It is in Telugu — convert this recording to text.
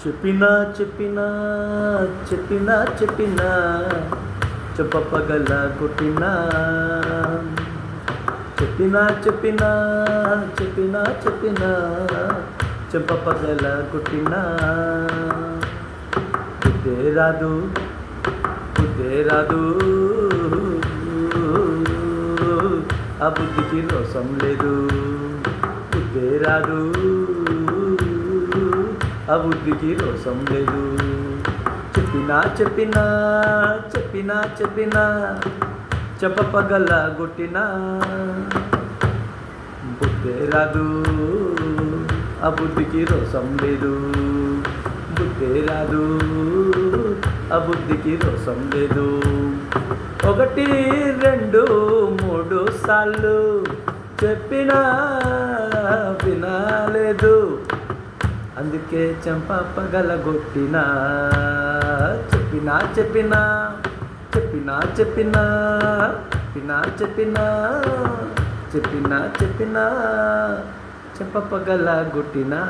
చెప్పినా చెప్పినా చెప్పినా చెప్పినా చెప్పపగల కొట్టినా చెప్పినా చెప్పినా చెప్పినా చెప్పినా చెప్పపగల కొట్టినా బుద్ధే రాదు బుద్ధే రాదు ఆ బుద్ధికి రోసం లేదు బుద్ధే రాదు ఆ బుద్ధికి రోసం లేదు చెప్పినా చెప్పినా చెప్పినా చెప్పినా చెప్పపగల గొట్టినా బుద్ధే రాదు ఆ బుద్ధికి రోసం లేదు బుద్ధే రాదు ఆ బుద్ధికి రోసం లేదు ఒకటి రెండు మూడు సార్లు చెప్పినా వినాలేదు అందుకే చెంప పగలగొట్టినా చెప్పినా చెప్పినా చెప్పినా చెప్పినా చెప్పినా చెప్పినా చెప్పినా చెప్పినా చెంప పగలగొట్టినా.